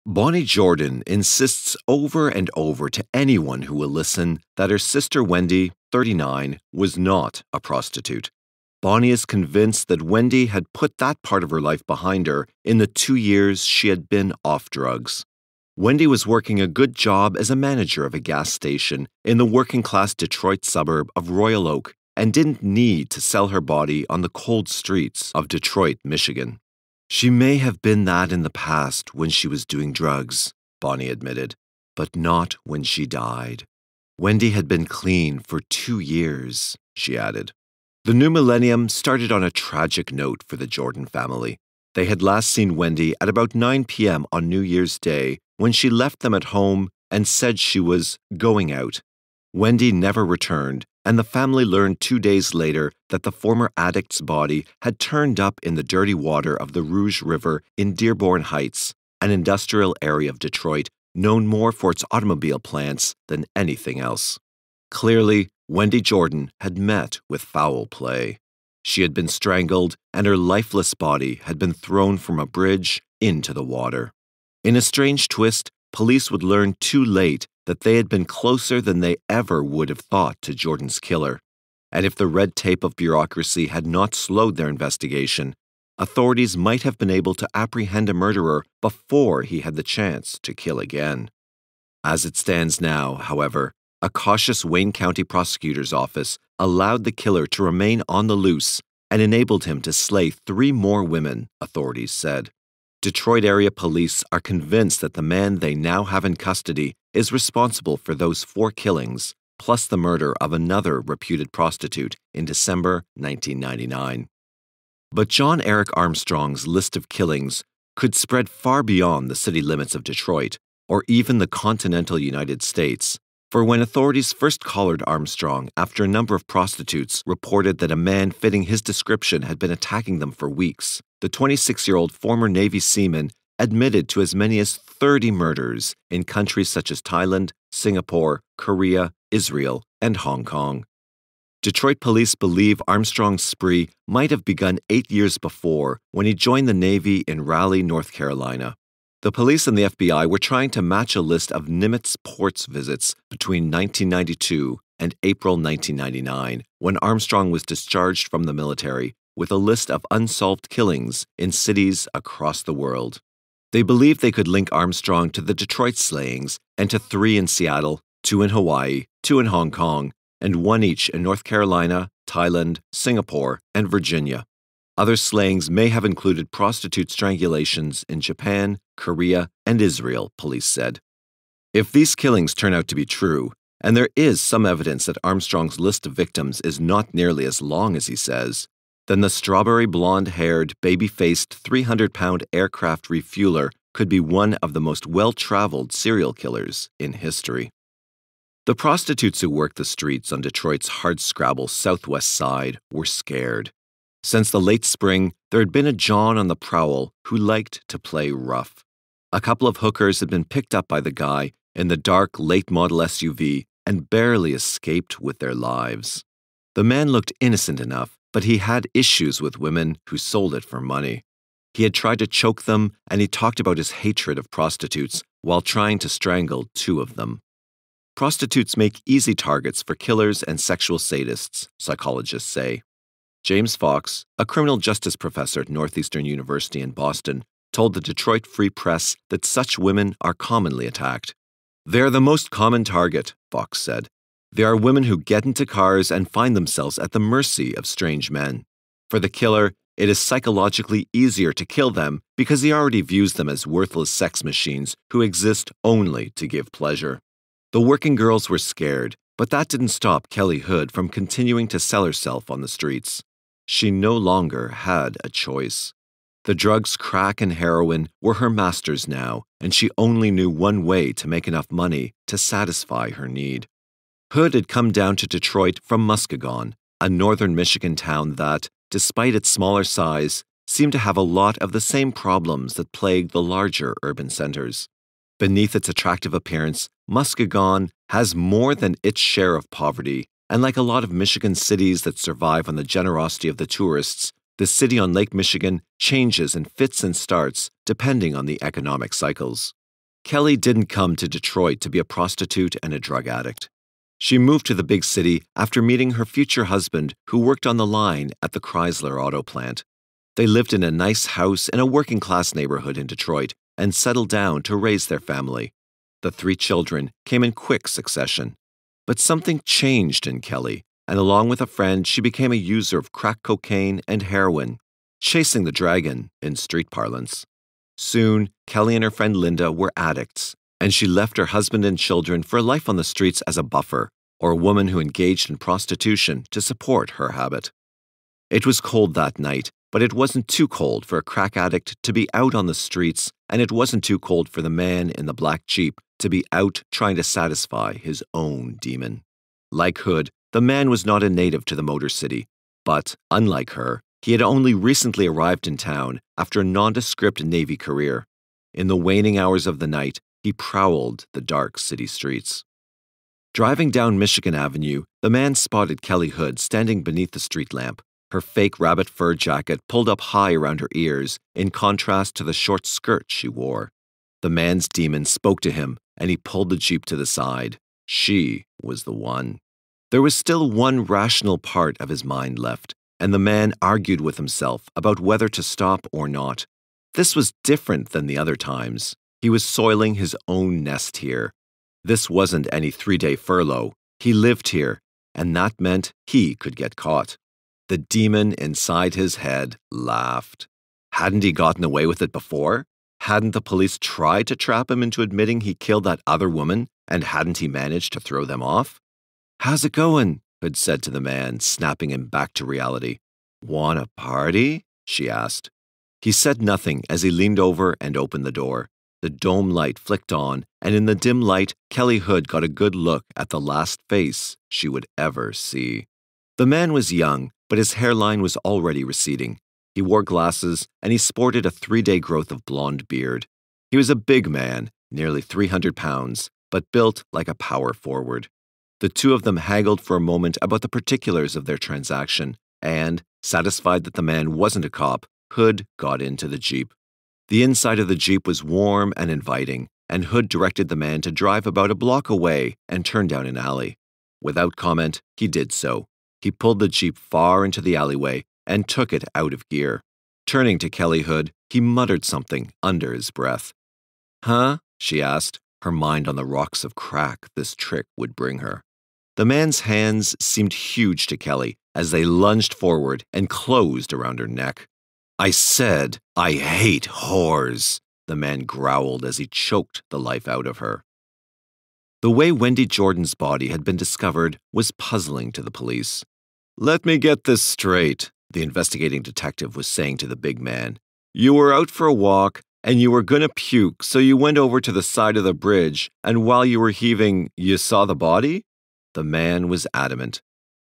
Bonnie Jordan insists over and over to anyone who will listen that her sister Wendy, 39, was not a prostitute. Bonnie is convinced that Wendy had put that part of her life behind her in the 2 years she had been off drugs. Wendy was working a good job as a manager of a gas station in the working-class Detroit suburb of Royal Oak and didn't need to sell her body on the cold streets of Detroit, Michigan. She may have been that in the past when she was doing drugs, Bonnie admitted, but not when she died. Wendy had been clean for 2 years, she added. The new millennium started on a tragic note for the Jordan family. They had last seen Wendy at about 9 p.m. on New Year's Day when she left them at home and said she was going out. Wendy never returned, and the family learned 2 days later that the former addict's body had turned up in the dirty water of the Rouge River in Dearborn Heights, an industrial area of Detroit known more for its automobile plants than anything else. Clearly, Wendy Jordan had met with foul play. She had been strangled, and her lifeless body had been thrown from a bridge into the water. In a strange twist, police would learn too late that they had been closer than they ever would have thought to Jordan's killer. And if the red tape of bureaucracy had not slowed their investigation, authorities might have been able to apprehend a murderer before he had the chance to kill again. As it stands now, however, a cautious Wayne County prosecutor's office allowed the killer to remain on the loose and enabled him to slay 3 more women, authorities said. Detroit area police are convinced that the man they now have in custody is responsible for those 4 killings, plus the murder of another reputed prostitute in December 1999. But John Eric Armstrong's list of killings could spread far beyond the city limits of Detroit, or even the continental United States. For when authorities first collared Armstrong after a number of prostitutes reported that a man fitting his description had been attacking them for weeks, the 26-year-old former Navy seaman admitted to as many as 30 murders in countries such as Thailand, Singapore, Korea, Israel, and Hong Kong. Detroit police believe Armstrong's spree might have begun 8 years before when he joined the Navy in Raleigh, North Carolina. The police and the FBI were trying to match a list of Nimitz ports visits between 1992 and April 1999, when Armstrong was discharged from the military, with a list of unsolved killings in cities across the world. They believed they could link Armstrong to the Detroit slayings and to 3 in Seattle, 2 in Hawaii, 2 in Hong Kong, and 1 each in North Carolina, Thailand, Singapore, and Virginia. Other slayings may have included prostitute strangulations in Japan, Korea, and Israel, police said. If these killings turn out to be true, and there is some evidence that Armstrong's list of victims is not nearly as long as he says, then the strawberry blonde-haired, baby-faced 300-pound aircraft refueler could be one of the most well-traveled serial killers in history. The prostitutes who worked the streets on Detroit's hardscrabble southwest side were scared. Since the late spring, there had been a John on the prowl who liked to play rough. A couple of hookers had been picked up by the guy in the dark late-model SUV and barely escaped with their lives. The man looked innocent enough, but he had issues with women who sold it for money. He had tried to choke them, and he talked about his hatred of prostitutes while trying to strangle 2 of them. Prostitutes make easy targets for killers and sexual sadists, psychologists say. James Fox, a criminal justice professor at Northeastern University in Boston, told the Detroit Free Press that such women are commonly attacked. "They are the most common target," Fox said. "They are women who get into cars and find themselves at the mercy of strange men. For the killer, it is psychologically easier to kill them because he already views them as worthless sex machines who exist only to give pleasure." The working girls were scared, but that didn't stop Kelly Hood from continuing to sell herself on the streets. She no longer had a choice. The drugs crack and heroin were her masters now, and she only knew one way to make enough money to satisfy her need. Hood had come down to Detroit from Muskegon, a northern Michigan town that, despite its smaller size, seemed to have a lot of the same problems that plague the larger urban centers. Beneath its attractive appearance, Muskegon has more than its share of poverty, and like a lot of Michigan cities that survive on the generosity of the tourists, the city on Lake Michigan changes in fits and starts depending on the economic cycles. Kelly didn't come to Detroit to be a prostitute and a drug addict. She moved to the big city after meeting her future husband, who worked on the line at the Chrysler auto plant. They lived in a nice house in a working-class neighborhood in Detroit and settled down to raise their family. The 3 children came in quick succession. But something changed in Kelly, and along with a friend, she became a user of crack cocaine and heroin, chasing the dragon in street parlance. Soon, Kelly and her friend Linda were addicts, and she left her husband and children for a life on the streets as a buffer, or a woman who engaged in prostitution to support her habit. It was cold that night, but it wasn't too cold for a crack addict to be out on the streets, and it wasn't too cold for the man in the black Jeep to be out trying to satisfy his own demon. Like Hood, the man was not a native to the Motor City, but, unlike her, he had only recently arrived in town after a nondescript Navy career. In the waning hours of the night, he prowled the dark city streets. Driving down Michigan Avenue, the man spotted Kelly Hood standing beneath the street lamp, her fake rabbit fur jacket pulled up high around her ears in contrast to the short skirt she wore. The man's demon spoke to him, and he pulled the Jeep to the side. She was the one. There was still one rational part of his mind left, and the man argued with himself about whether to stop or not. This was different than the other times. He was soiling his own nest here. This wasn't any 3-day furlough. He lived here, and that meant he could get caught. The demon inside his head laughed. Hadn't he gotten away with it before? Hadn't the police tried to trap him into admitting he killed that other woman, and hadn't he managed to throw them off? "How's it going?" Hood said to the man, snapping him back to reality. "Want a party?" she asked. He said nothing as he leaned over and opened the door. The dome light flicked on, and in the dim light, Kelly Hood got a good look at the last face she would ever see. The man was young, but his hairline was already receding. He wore glasses, and he sported a 3-day growth of blonde beard. He was a big man, nearly 300 pounds, but built like a power forward. The two of them haggled for a moment about the particulars of their transaction, and, satisfied that the man wasn't a cop, Hood got into the Jeep. The inside of the Jeep was warm and inviting, and Hood directed the man to drive about a block away and turn down an alley. Without comment, he did so. He pulled the Jeep far into the alleyway and took it out of gear. Turning to Kelly Hood, he muttered something under his breath. "Huh?" she asked, her mind on the rocks of crack this trick would bring her. The man's hands seemed huge to Kelly as they lunged forward and closed around her neck. "I said, I hate whores," the man growled as he choked the life out of her. The way Wendy Jordan's body had been discovered was puzzling to the police. "Let me get this straight," the investigating detective was saying to the big man. "You were out for a walk, and you were gonna puke, so you went over to the side of the bridge, and while you were heaving, you saw the body?" The man was adamant.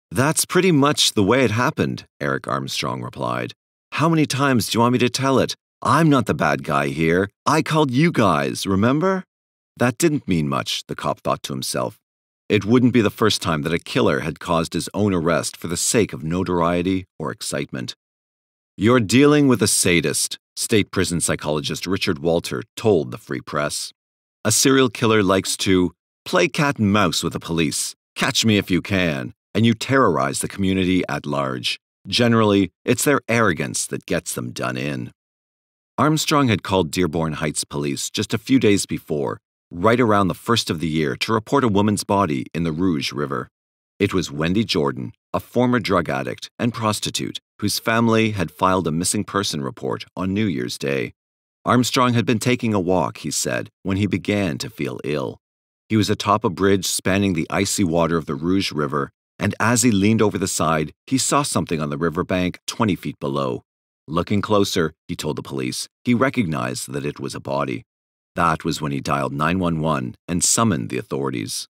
"That's pretty much the way it happened," Eric Armstrong replied. "How many times do you want me to tell it? I'm not the bad guy here. I called you guys, remember?" That didn't mean much, the cop thought to himself. It wouldn't be the first time that a killer had caused his own arrest for the sake of notoriety or excitement. "You're dealing with a sadist," state prison psychologist Richard Walter told the Free Press. "A serial killer likes to play cat and mouse with the police, catch me if you can, and you terrorize the community at large. Generally, it's their arrogance that gets them done in." Armstrong had called Dearborn Heights police just a few days before, right around the first of the year, to report a woman's body in the Rouge River. It was Wendy Jordan, a former drug addict and prostitute, whose family had filed a missing person report on New Year's Day. Armstrong had been taking a walk, he said, when he began to feel ill. He was atop a bridge spanning the icy water of the Rouge River, and as he leaned over the side, he saw something on the riverbank 20 feet below. Looking closer, he told the police, he recognized that it was a body. That was when he dialed 911 and summoned the authorities.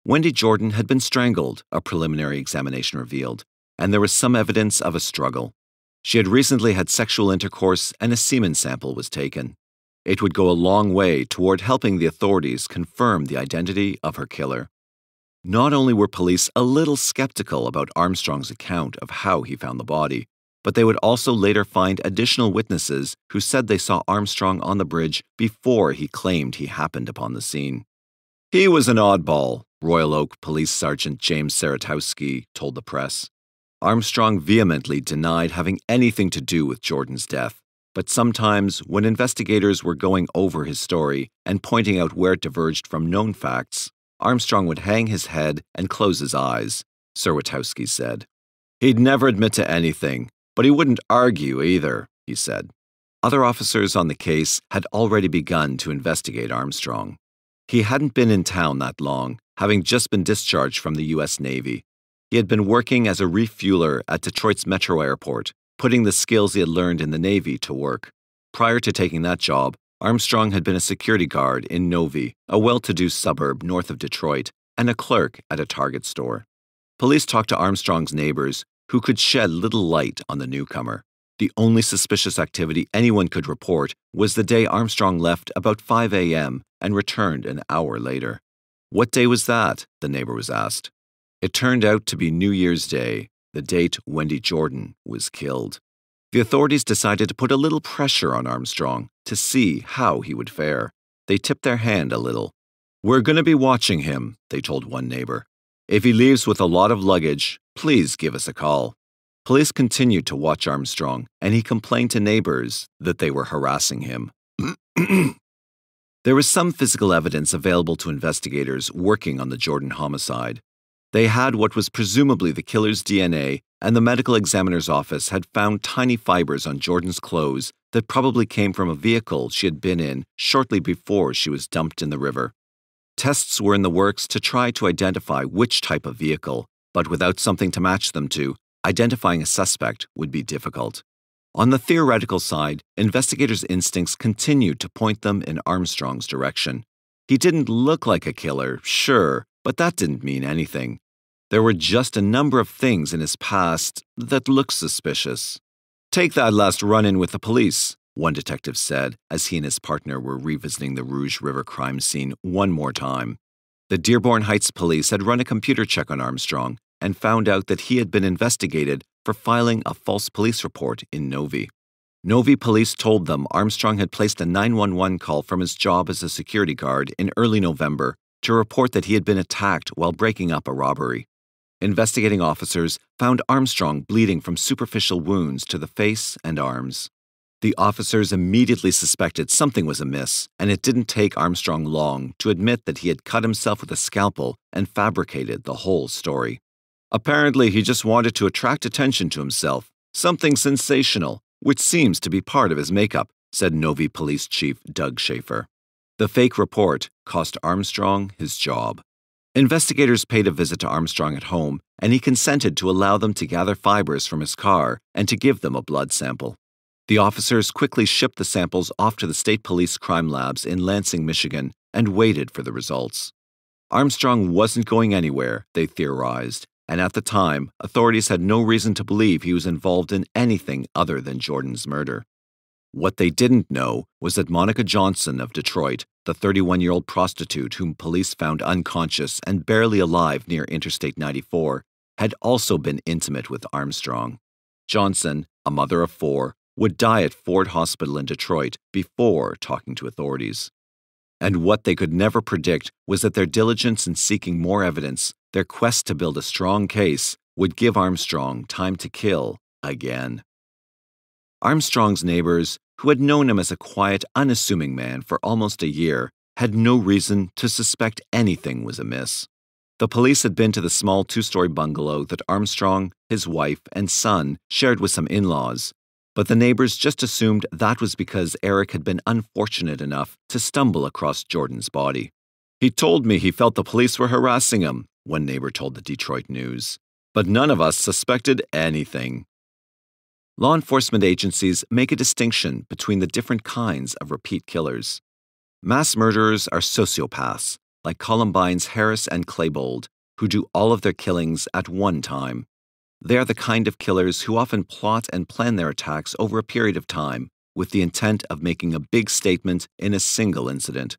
Wendy Jordan had been strangled, a preliminary examination revealed, and there was some evidence of a struggle. She had recently had sexual intercourse and a semen sample was taken. It would go a long way toward helping the authorities confirm the identity of her killer. Not only were police a little skeptical about Armstrong's account of how he found the body, but they would also later find additional witnesses who said they saw Armstrong on the bridge before he claimed he happened upon the scene. He was an oddball, Royal Oak Police Sergeant James Saratowski told the press. Armstrong vehemently denied having anything to do with Jordan's death, but sometimes when investigators were going over his story and pointing out where it diverged from known facts, Armstrong would hang his head and close his eyes, Saratowski said. He'd never admit to anything, but he wouldn't argue either, he said. Other officers on the case had already begun to investigate Armstrong. He hadn't been in town that long, having just been discharged from the U.S. Navy. He had been working as a refueler at Detroit's Metro Airport, putting the skills he had learned in the Navy to work. Prior to taking that job, Armstrong had been a security guard in Novi, a well-to-do suburb north of Detroit, and a clerk at a Target store. Police talked to Armstrong's neighbors, who could shed little light on the newcomer. The only suspicious activity anyone could report was the day Armstrong left about 5 a.m. and returned an hour later. What day was that? The neighbor was asked. It turned out to be New Year's Day, the date Wendy Jordan was killed. The authorities decided to put a little pressure on Armstrong to see how he would fare. They tipped their hand a little. We're going to be watching him, they told one neighbor. If he leaves with a lot of luggage, please give us a call. Police continued to watch Armstrong, and he complained to neighbors that they were harassing him. There was some physical evidence available to investigators working on the Jordan homicide. They had what was presumably the killer's DNA, and the medical examiner's office had found tiny fibers on Jordan's clothes that probably came from a vehicle she had been in shortly before she was dumped in the river. Tests were in the works to try to identify which type of vehicle, but without something to match them to, identifying a suspect would be difficult. On the theoretical side, investigators' instincts continued to point them in Armstrong's direction. He didn't look like a killer, sure, but that didn't mean anything. There were just a number of things in his past that looked suspicious. Take that last run-in with the police, one detective said as he and his partner were revisiting the Rouge River crime scene one more time. The Dearborn Heights police had run a computer check on Armstrong and found out that he had been investigated for filing a false police report in Novi. Novi police told them Armstrong had placed a 911 call from his job as a security guard in early November to report that he had been attacked while breaking up a robbery. Investigating officers found Armstrong bleeding from superficial wounds to the face and arms. The officers immediately suspected something was amiss, and it didn't take Armstrong long to admit that he had cut himself with a scalpel and fabricated the whole story. Apparently, he just wanted to attract attention to himself, something sensational, which seems to be part of his makeup, said Novi Police Chief Doug Schaefer. The fake report cost Armstrong his job. Investigators paid a visit to Armstrong at home, and he consented to allow them to gather fibers from his car and to give them a blood sample. The officers quickly shipped the samples off to the state police crime labs in Lansing, Michigan, and waited for the results. Armstrong wasn't going anywhere, they theorized, and at the time, authorities had no reason to believe he was involved in anything other than Jordan's murder. What they didn't know was that Monica Johnson of Detroit, the 31-year-old prostitute whom police found unconscious and barely alive near Interstate 94, had also been intimate with Armstrong. Johnson, a mother of 4, would die at Ford Hospital in Detroit before talking to authorities. And what they could never predict was that their diligence in seeking more evidence, their quest to build a strong case, would give Armstrong time to kill again. Armstrong's neighbors, who had known him as a quiet, unassuming man for almost a year, had no reason to suspect anything was amiss. The police had been to the small 2-story bungalow that Armstrong, his wife, and son shared with some in-laws, but the neighbors just assumed that was because Eric had been unfortunate enough to stumble across Jordan's body. He told me he felt the police were harassing him, one neighbor told the Detroit News, but none of us suspected anything. Law enforcement agencies make a distinction between the different kinds of repeat killers. Mass murderers are sociopaths, like Columbine's Harris and Klebold, who do all of their killings at one time. They are the kind of killers who often plot and plan their attacks over a period of time, with the intent of making a big statement in a single incident.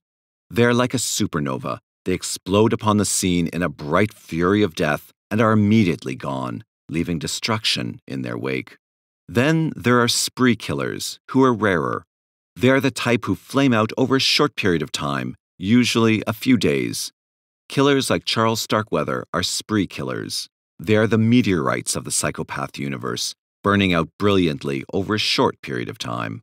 They are like a supernova. They explode upon the scene in a bright fury of death and are immediately gone, leaving destruction in their wake. Then there are spree killers, who are rarer. They are the type who flame out over a short period of time, usually a few days. Killers like Charles Starkweather are spree killers. They are the meteorites of the psychopath universe, burning out brilliantly over a short period of time.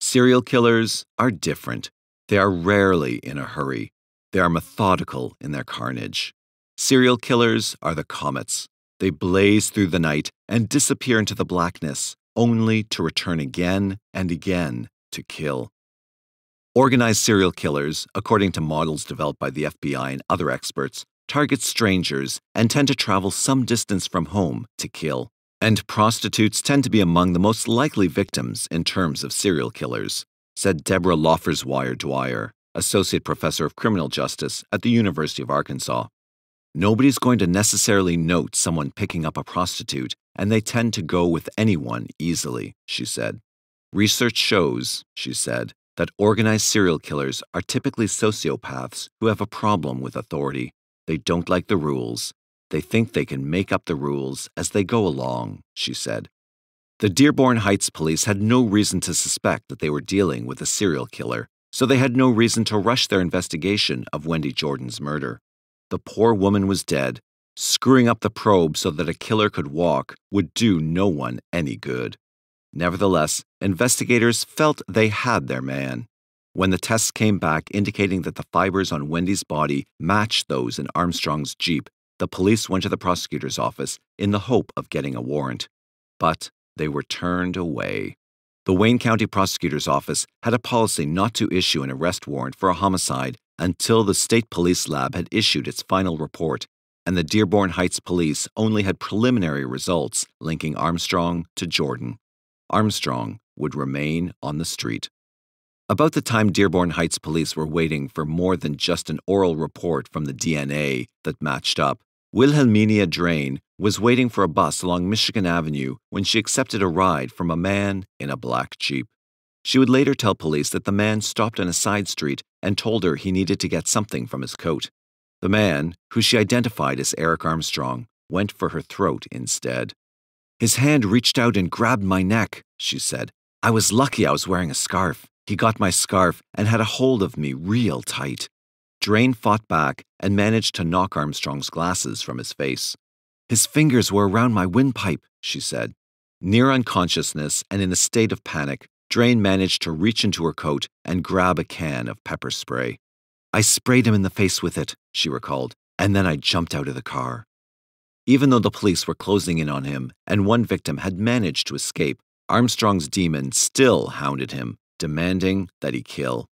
Serial killers are different. They are rarely in a hurry. They are methodical in their carnage. Serial killers are the comets. They blaze through the night and disappear into the blackness, only to return again and again to kill. Organized serial killers, according to models developed by the FBI and other experts, target strangers and tend to travel some distance from home to kill. And prostitutes tend to be among the most likely victims in terms of serial killers, said Deborah Lofferswire-Dwyer, Associate Professor of Criminal Justice at the University of Arkansas. Nobody's going to necessarily note someone picking up a prostitute, and they tend to go with anyone easily, she said. Research shows, she said, that organized serial killers are typically sociopaths who have a problem with authority. They don't like the rules. They think they can make up the rules as they go along, she said. The Dearborn Heights police had no reason to suspect that they were dealing with a serial killer, so they had no reason to rush their investigation of Wendy Jordan's murder. The poor woman was dead. Screwing up the probe so that a killer could walk would do no one any good. Nevertheless, investigators felt they had their man. When the tests came back indicating that the fibers on Wendy's body matched those in Armstrong's Jeep, the police went to the prosecutor's office in the hope of getting a warrant. But they were turned away. The Wayne County Prosecutor's Office had a policy not to issue an arrest warrant for a homicide until the state police lab had issued its final report, and the Dearborn Heights police only had preliminary results linking Armstrong to Jordan. Armstrong would remain on the street. About the time Dearborn Heights police were waiting for more than just an oral report from the DNA that matched up, Wilhelmina Drain was waiting for a bus along Michigan Avenue when she accepted a ride from a man in a black Jeep. She would later tell police that the man stopped on a side street and told her he needed to get something from his coat. The man, who she identified as Eric Armstrong, went for her throat instead. "His hand reached out and grabbed my neck," she said. "I was lucky I was wearing a scarf. He got my scarf and had a hold of me real tight." Drain fought back and managed to knock Armstrong's glasses from his face. "His fingers were around my windpipe," she said. Near unconsciousness and in a state of panic, Drain managed to reach into her coat and grab a can of pepper spray. "I sprayed him in the face with it," she recalled, "and then I jumped out of the car." Even though the police were closing in on him and one victim had managed to escape, Armstrong's demon still hounded him, demanding that he kill.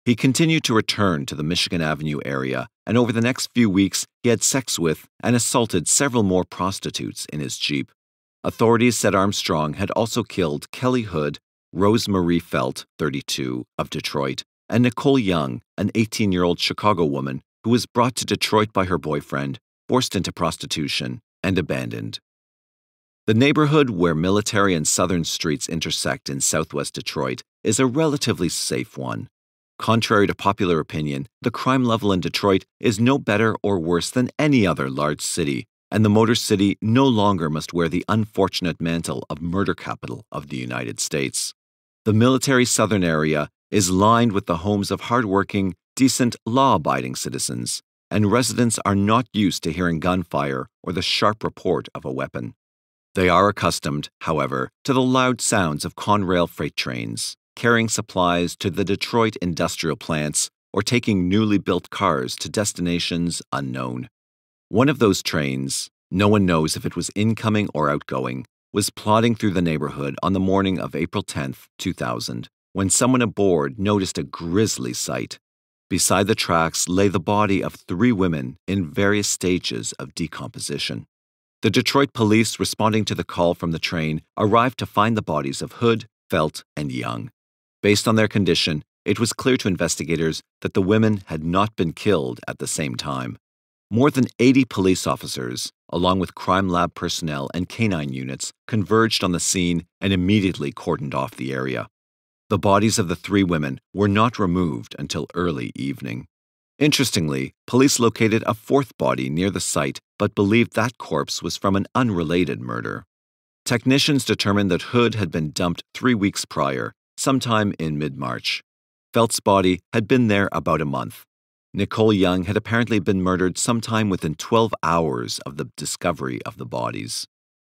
He continued to return to the Michigan Avenue area, and over the next few weeks, he had sex with and assaulted several more prostitutes in his Jeep. Authorities said Armstrong had also killed Kelly Hood, Rosemarie Felt, 32, of Detroit, and Nicole Young, an 18-year-old Chicago woman who was brought to Detroit by her boyfriend, forced into prostitution, and abandoned. The neighborhood where Military and Southern streets intersect in southwest Detroit is a relatively safe one. Contrary to popular opinion, the crime level in Detroit is no better or worse than any other large city, and the Motor City no longer must wear the unfortunate mantle of murder capital of the United States. The Military Southern area is lined with the homes of hardworking, decent, law-abiding citizens, and residents are not used to hearing gunfire or the sharp report of a weapon. They are accustomed, however, to the loud sounds of Conrail freight trains, carrying supplies to the Detroit industrial plants or taking newly built cars to destinations unknown. One of those trains, no one knows if it was incoming or outgoing, was plodding through the neighborhood on the morning of April 10, 2000, when someone aboard noticed a grisly sight. Beside the tracks lay the body of 3 women in various stages of decomposition. The Detroit police, responding to the call from the train, arrived to find the bodies of Hood, Felt, and Young. Based on their condition, it was clear to investigators that the women had not been killed at the same time. More than 80 police officers, along with crime lab personnel and canine units, converged on the scene and immediately cordoned off the area. The bodies of the 3 women were not removed until early evening. Interestingly, police located a 4th body near the site but believed that corpse was from an unrelated murder. Technicians determined that Hood had been dumped 3 weeks prior, sometime in mid-March. Felt's body had been there about a month. Nicole Young had apparently been murdered sometime within 12 hours of the discovery of the bodies.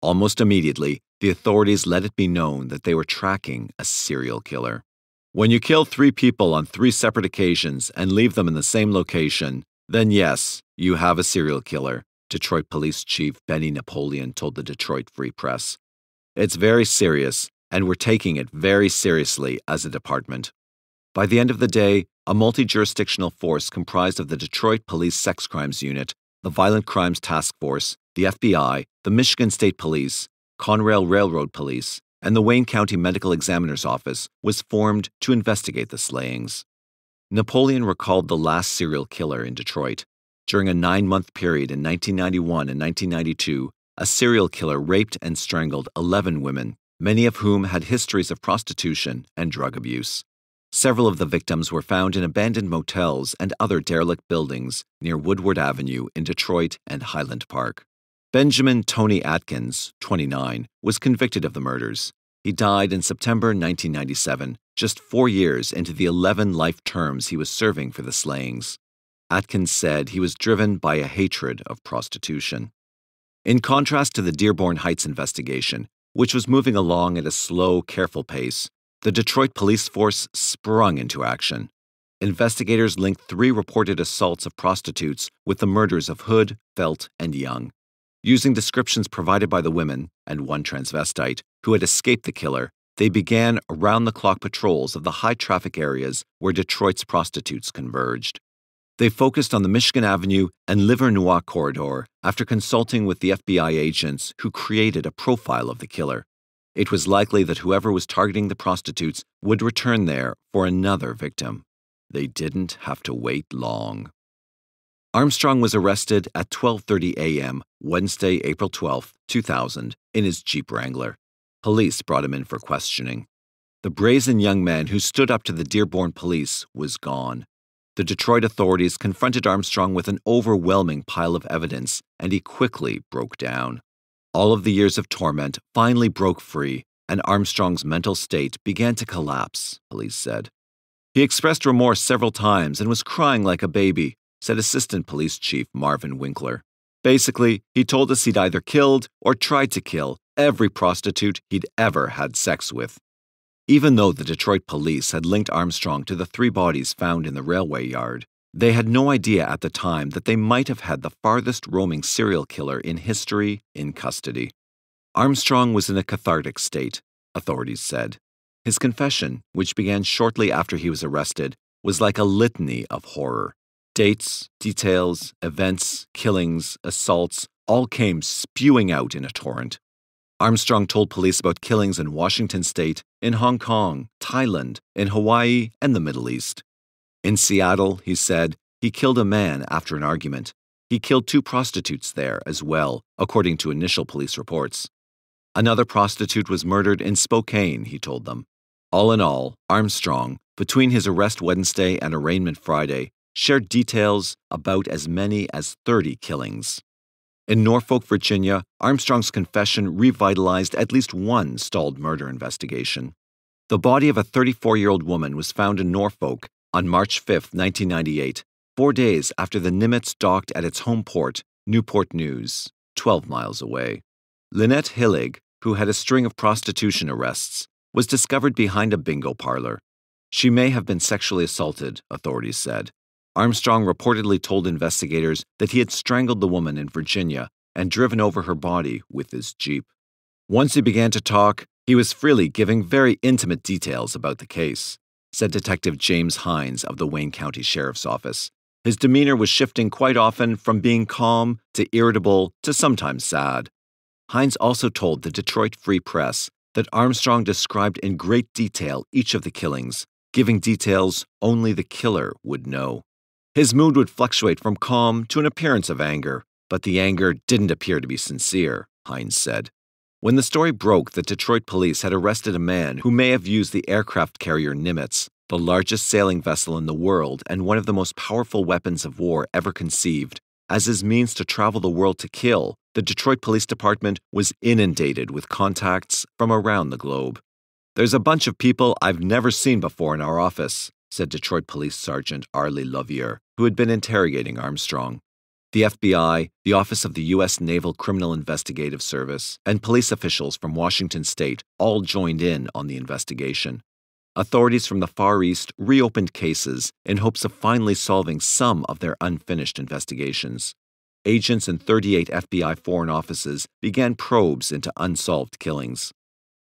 Almost immediately, the authorities let it be known that they were tracking a serial killer. When you kill 3 people on 3 separate occasions and leave them in the same location, then yes, you have a serial killer, Detroit Police Chief Benny Napoleon told the Detroit Free Press. It's very serious, and we're taking it very seriously as a department. By the end of the day, a multi-jurisdictional force comprised of the Detroit Police Sex Crimes Unit, the Violent Crimes Task Force, the FBI, the Michigan State Police, Conrail Railroad Police, and the Wayne County Medical Examiner's Office was formed to investigate the slayings. Napoleon recalled the last serial killer in Detroit. During a 9-month period in 1991 and 1992, a serial killer raped and strangled 11 women, many of whom had histories of prostitution and drug abuse. Several of the victims were found in abandoned motels and other derelict buildings near Woodward Avenue in Detroit and Highland Park. Benjamin Tony Atkins, 29, was convicted of the murders. He died in September 1997, just 4 years into the 11 life terms he was serving for the slayings. Atkins said he was driven by a hatred of prostitution. In contrast to the Dearborn Heights investigation, which was moving along at a slow, careful pace, the Detroit police force sprung into action. Investigators linked 3 reported assaults of prostitutes with the murders of Hood, Felt, and Young. Using descriptions provided by the women, and one transvestite, who had escaped the killer, they began around-the-clock patrols of the high-traffic areas where Detroit's prostitutes converged. They focused on the Michigan Avenue and Livernois corridor after consulting with the FBI agents who created a profile of the killer. It was likely that whoever was targeting the prostitutes would return there for another victim. They didn't have to wait long. Armstrong was arrested at 12:30 a.m. Wednesday, April 12, 2000, in his Jeep Wrangler. Police brought him in for questioning. The brazen young man who stood up to the Dearborn police was gone. The Detroit authorities confronted Armstrong with an overwhelming pile of evidence, and he quickly broke down. All of the years of torment finally broke free, and Armstrong's mental state began to collapse, police said. He expressed remorse several times and was crying like a baby, said Assistant Police Chief Marvin Winkler. Basically, he told us he'd either killed or tried to kill every prostitute he'd ever had sex with. Even though the Detroit police had linked Armstrong to the 3 bodies found in the railway yard, they had no idea at the time that they might have had the farthest roaming serial killer in history in custody. Armstrong was in a cathartic state, authorities said. His confession, which began shortly after he was arrested, was like a litany of horror. Dates, details, events, killings, assaults, all came spewing out in a torrent. Armstrong told police about killings in Washington State, in Hong Kong, Thailand, in Hawaii, and the Middle East. In Seattle, he said, he killed a man after an argument. He killed 2 prostitutes there as well, according to initial police reports. Another prostitute was murdered in Spokane, he told them. All in all, Armstrong, between his arrest Wednesday and arraignment Friday, shared details about as many as 30 killings. In Norfolk, Virginia, Armstrong's confession revitalized at least one stalled murder investigation. The body of a 34-year-old woman was found in Norfolk on March 5, 1998, 4 days after the Nimitz docked at its home port, Newport News, 12 miles away. Lynette Hillig, who had a string of prostitution arrests, was discovered behind a bingo parlor. She may have been sexually assaulted, authorities said. Armstrong reportedly told investigators that he had strangled the woman in Virginia and driven over her body with his Jeep. Once he began to talk, he was freely giving very intimate details about the case, said Detective James Hines of the Wayne County Sheriff's Office. His demeanor was shifting quite often from being calm to irritable to sometimes sad. Hines also told the Detroit Free Press that Armstrong described in great detail each of the killings, giving details only the killer would know. His mood would fluctuate from calm to an appearance of anger, but the anger didn't appear to be sincere, Hines said. When the story broke that Detroit police had arrested a man who may have used the aircraft carrier Nimitz, the largest sailing vessel in the world and one of the most powerful weapons of war ever conceived, as his means to travel the world to kill, The Detroit Police Department was inundated with contacts from around the globe. "There's a bunch of people I've never seen before in our office," said Detroit Police Sergeant Arlie Lovier, who had been interrogating Armstrong. The FBI, the Office of the U.S. Naval Criminal Investigative Service, and police officials from Washington state all joined in on the investigation. Authorities from the Far East reopened cases in hopes of finally solving some of their unfinished investigations. Agents in 38 FBI foreign offices began probes into unsolved killings.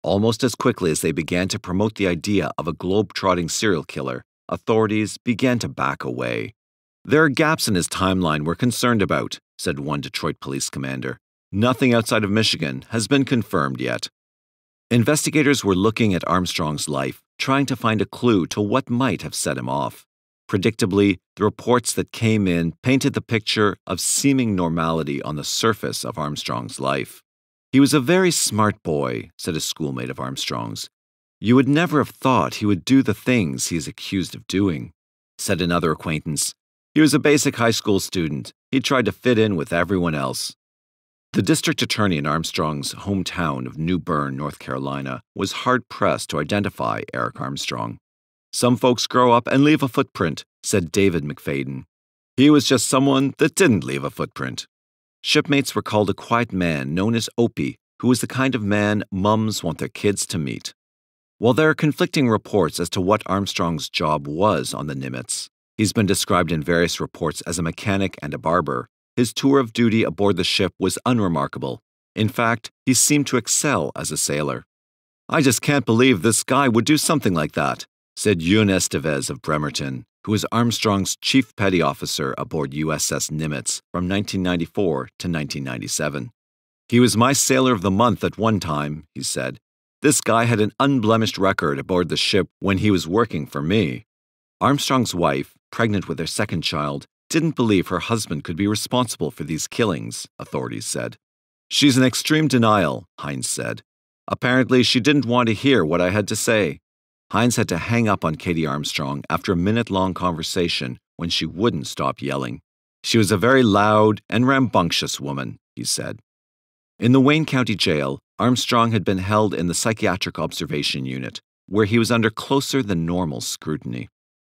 Almost as quickly as they began to promote the idea of a globe-trotting serial killer, authorities began to back away. "There are gaps in his timeline we're concerned about," said one Detroit police commander. "Nothing outside of Michigan has been confirmed yet." Investigators were looking at Armstrong's life, trying to find a clue to what might have set him off. Predictably, the reports that came in painted the picture of seeming normality on the surface of Armstrong's life. "He was a very smart boy," said a schoolmate of Armstrong's. "You would never have thought he would do the things he is accused of doing," said another acquaintance. "He was a basic high school student. He tried to fit in with everyone else." The district attorney in Armstrong's hometown of New Bern, North Carolina, was hard-pressed to identify Eric Armstrong. "Some folks grow up and leave a footprint," said David McFadden. "He was just someone that didn't leave a footprint." Shipmates recalled a quiet man known as Opie, who was the kind of man mums want their kids to meet. While there are conflicting reports as to what Armstrong's job was on the Nimitz, he's been described in various reports as a mechanic and a barber. His tour of duty aboard the ship was unremarkable. In fact, he seemed to excel as a sailor. "I just can't believe this guy would do something like that," said Yun Estevez of Bremerton, who was Armstrong's chief petty officer aboard USS Nimitz from 1994 to 1997. "He was my sailor of the month at one time," he said. "This guy had an unblemished record aboard the ship when he was working for me." Armstrong's wife, pregnant with their second child, didn't believe her husband could be responsible for these killings, authorities said. "She's in extreme denial," Hines said. "Apparently, she didn't want to hear what I had to say." Hines had to hang up on Katie Armstrong after a minute-long conversation when she wouldn't stop yelling. "She was a very loud and rambunctious woman," he said. In the Wayne County Jail, Armstrong had been held in the Psychiatric Observation Unit, where he was under closer than normal scrutiny.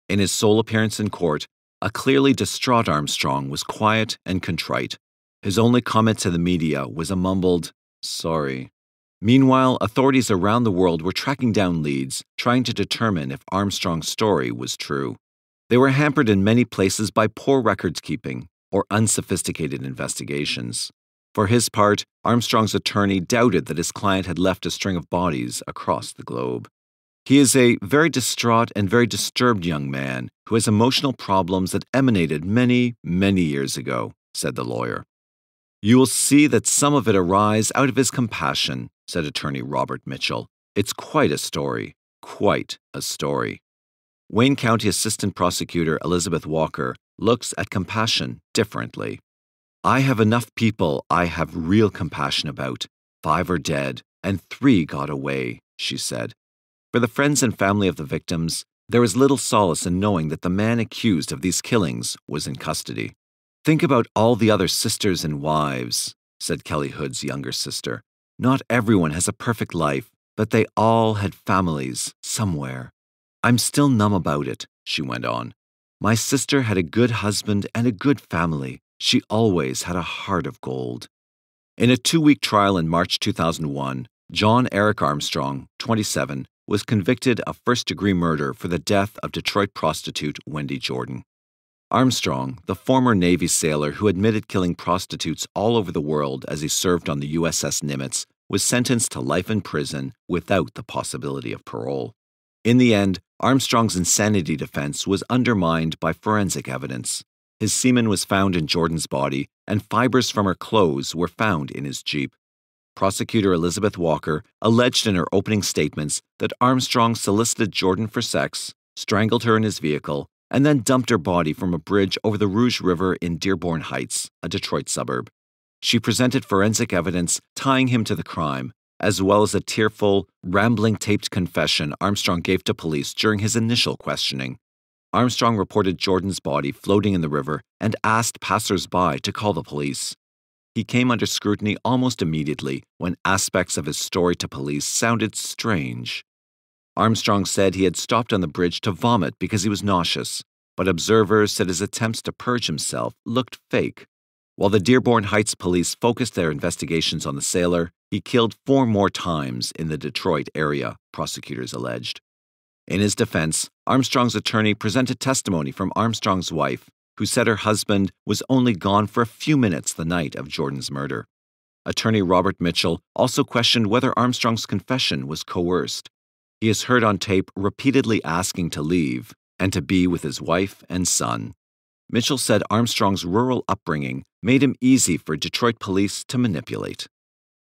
In his sole appearance in court, a clearly distraught Armstrong was quiet and contrite. His only comment to the media was a mumbled, "Sorry." Meanwhile, authorities around the world were tracking down leads, trying to determine if Armstrong's story was true. They were hampered in many places by poor records-keeping or unsophisticated investigations. For his part, Armstrong's attorney doubted that his client had left a string of bodies across the globe. "He is a very distraught and very disturbed young man who has emotional problems that emanated many, many years ago," said the lawyer. "You will see that some of it arise out of his compassion," said attorney Robert Mitchell. "It's quite a story, quite a story." Wayne County Assistant Prosecutor Elizabeth Walker looks at compassion differently. "I have enough people I have real compassion about. 5 are dead, and 3 got away," she said. For the friends and family of the victims, there was little solace in knowing that the man accused of these killings was in custody. "Think about all the other sisters and wives," said Kelly Hood's younger sister. "Not everyone has a perfect life, but they all had families somewhere. I'm still numb about it," she went on. "My sister had a good husband and a good family. She always had a heart of gold." In a 2-week trial in March 2001, John Eric Armstrong, 27, was convicted of first-degree murder for the death of Detroit prostitute Wendy Jordan. Armstrong, the former Navy sailor who admitted killing prostitutes all over the world as he served on the USS Nimitz, was sentenced to life in prison without the possibility of parole. In the end, Armstrong's insanity defense was undermined by forensic evidence. His semen was found in Jordan's body, and fibers from her clothes were found in his Jeep. Prosecutor Elizabeth Walker alleged in her opening statements that Armstrong solicited Jordan for sex, strangled her in his vehicle, and then dumped her body from a bridge over the Rouge River in Dearborn Heights, a Detroit suburb. She presented forensic evidence tying him to the crime, as well as a tearful, rambling taped confession Armstrong gave to police during his initial questioning. Armstrong reported Jordan's body floating in the river and asked passers-by to call the police. he came under scrutiny almost immediately when aspects of his story to police sounded strange. Armstrong said he had stopped on the bridge to vomit because he was nauseous, but observers said his attempts to purge himself looked fake. While the Dearborn Heights police focused their investigations on the sailor, he killed 4 more times in the Detroit area, prosecutors alleged. In his defense, Armstrong's attorney presented testimony from Armstrong's wife, who said her husband was only gone for a few minutes the night of Jordan's murder. Attorney Robert Mitchell also questioned whether Armstrong's confession was coerced. He is heard on tape repeatedly asking to leave and to be with his wife and son. Mitchell said Armstrong's rural upbringing made him easy for Detroit police to manipulate.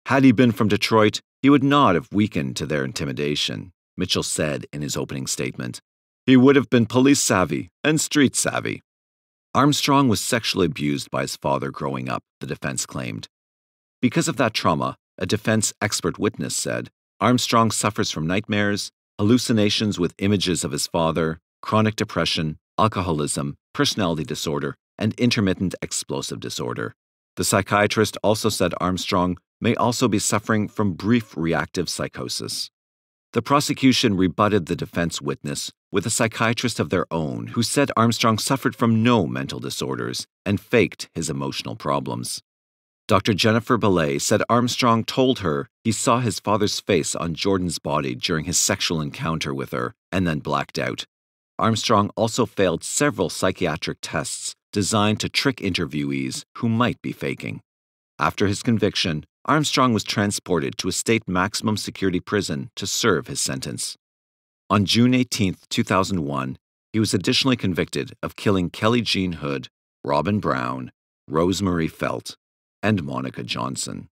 Had he been from Detroit, he would not have weakened to their intimidation, Mitchell said in his opening statement. He would have been police savvy and street savvy. Armstrong was sexually abused by his father growing up, the defense claimed. Because of that trauma, a defense expert witness said, Armstrong suffers from nightmares, hallucinations with images of his father, chronic depression, alcoholism, personality disorder, and intermittent explosive disorder. The psychiatrist also said Armstrong may also be suffering from brief reactive psychosis. The prosecution rebutted the defense witness with a psychiatrist of their own who said Armstrong suffered from no mental disorders and faked his emotional problems. Dr. Jennifer Belay said Armstrong told her he saw his father's face on Jordan's body during his sexual encounter with her and then blacked out. Armstrong also failed several psychiatric tests designed to trick interviewees who might be faking. After his conviction, Armstrong was transported to a state maximum security prison to serve his sentence. On June 18, 2001, he was additionally convicted of killing Kelly Jean Hood, Robin Brown, Rosemarie Felt, and Monica Johnson.